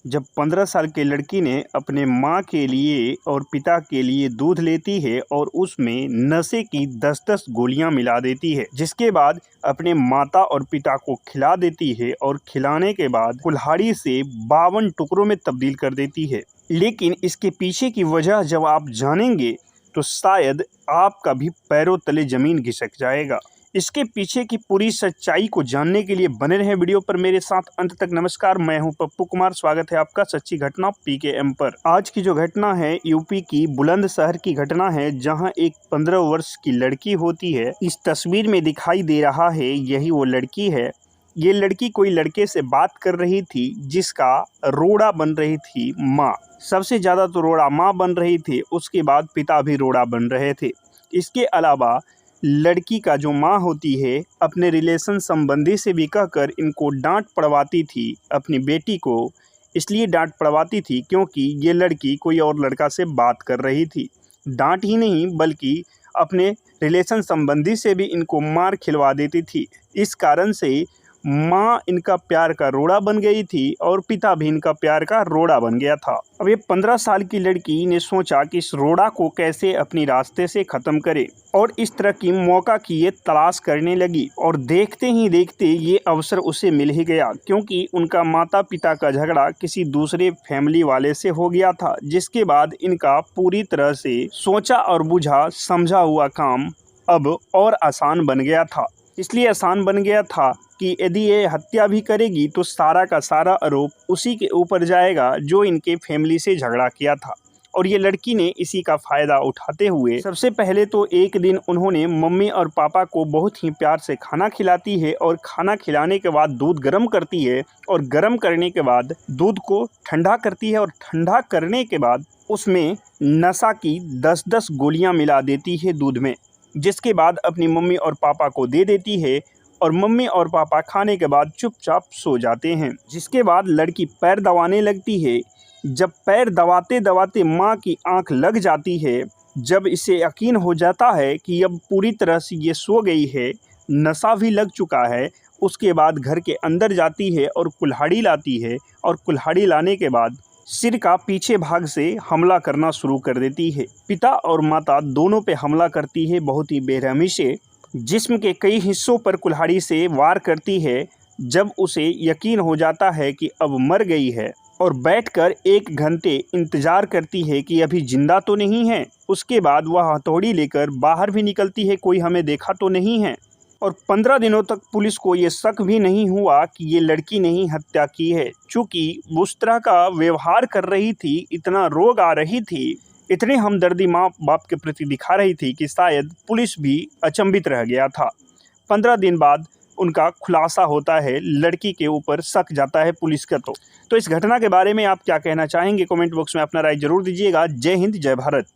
जब 15 साल की लड़की ने अपने माँ के लिए और पिता के लिए दूध लेती है और उसमें नशे की 10-10 गोलियां मिला देती है, जिसके बाद अपने माता और पिता को खिला देती है और खिलाने के बाद कुल्हाड़ी से 52 टुकड़ों में तब्दील कर देती है। लेकिन इसके पीछे की वजह जब आप जानेंगे तो शायद आपका भी पैरों तले जमीन खिसक जाएगा। इसके पीछे की पूरी सच्चाई को जानने के लिए बने रहें वीडियो पर मेरे साथ अंत तक। नमस्कार, मैं हूं पप्पू कुमार। स्वागत है आपका सच्ची घटना PKM पर। आज की जो घटना है यूपी की बुलंदशहर की घटना है, जहां एक 15 वर्ष की लड़की होती है। इस तस्वीर में दिखाई दे रहा है यही वो लड़की है। ये लड़की कोई लड़के से बात कर रही थी, जिसका रोड़ा बन रही थी माँ। सबसे ज्यादा तो रोड़ा माँ बन रही थी, उसके बाद पिता भी रोड़ा बन रहे थे। इसके अलावा लड़की का जो माँ होती है, अपने रिलेशन संबंधी से भी कहकर इनको डांट पड़वाती थी। अपनी बेटी को इसलिए डांट पड़वाती थी क्योंकि ये लड़की कोई और लड़का से बात कर रही थी। डांट ही नहीं बल्कि अपने रिलेशन संबंधी से भी इनको मार खिलवा देती थी। इस कारण से माँ इनका प्यार का रोड़ा बन गई थी और पिता भी इनका प्यार का रोड़ा बन गया था। अब ये 15 साल की लड़की ने सोचा कि इस रोड़ा को कैसे अपनी रास्ते से ख़त्म करे और इस तरह की मौका की ये तलाश करने लगी। और देखते ही देखते ये अवसर उसे मिल ही गया, क्योंकि उनका माता पिता का झगड़ा किसी दूसरे फैमिली वाले से हो गया था, जिसके बाद इनका पूरी तरह से सोचा और बुझा समझा हुआ काम अब और आसान बन गया था। इसलिए आसान बन गया था कि यदि ये हत्या भी करेगी तो सारा का सारा आरोप उसी के ऊपर जाएगा जो इनके फैमिली से झगड़ा किया था। और ये लड़की ने इसी का फ़ायदा उठाते हुए सबसे पहले तो एक दिन उन्होंने मम्मी और पापा को बहुत ही प्यार से खाना खिलाती है और खाना खिलाने के बाद दूध गर्म करती है और गर्म करने के बाद दूध को ठंडा करती है और ठंडा करने के बाद उसमें नशा की 10-10 गोलियां मिला देती है दूध में, जिसके बाद अपनी मम्मी और पापा को दे देती है और मम्मी और पापा खाने के बाद चुपचाप सो जाते हैं। जिसके बाद लड़की पैर दबाने लगती है। जब पैर दबाते दबाते माँ की आंख लग जाती है, जब इसे यकीन हो जाता है कि अब पूरी तरह से ये सो गई है, नशा भी लग चुका है, उसके बाद घर के अंदर जाती है और कुल्हाड़ी लाती है और कुल्हाड़ी लाने के बाद सिर का पीछे भाग से हमला करना शुरू कर देती है। पिता और माता दोनों पे हमला करती है बहुत ही बेरहमी से। जिस्म के कई हिस्सों पर कुल्हाड़ी से वार करती है। जब उसे यकीन हो जाता है कि अब मर गई है और बैठकर 1 घंटे इंतजार करती है कि अभी जिंदा तो नहीं है, उसके बाद वह हथौड़ी लेकर बाहर भी निकलती है, कोई हमें देखा तो नहीं है। और 15 दिनों तक पुलिस को ये शक भी नहीं हुआ कि ये लड़की ने ही हत्या की है, चूँकि उस तरह का व्यवहार कर रही थी, इतना रोग आ रही थी, इतनी हमदर्दी माँ बाप के प्रति दिखा रही थी कि शायद पुलिस भी अचंभित रह गया था। 15 दिन बाद उनका खुलासा होता है, लड़की के ऊपर शक जाता है पुलिस का। तो इस घटना के बारे में आप क्या कहना चाहेंगे? कमेंट बॉक्स में अपना राय जरूर दीजिएगा। जय हिंद, जय भारत।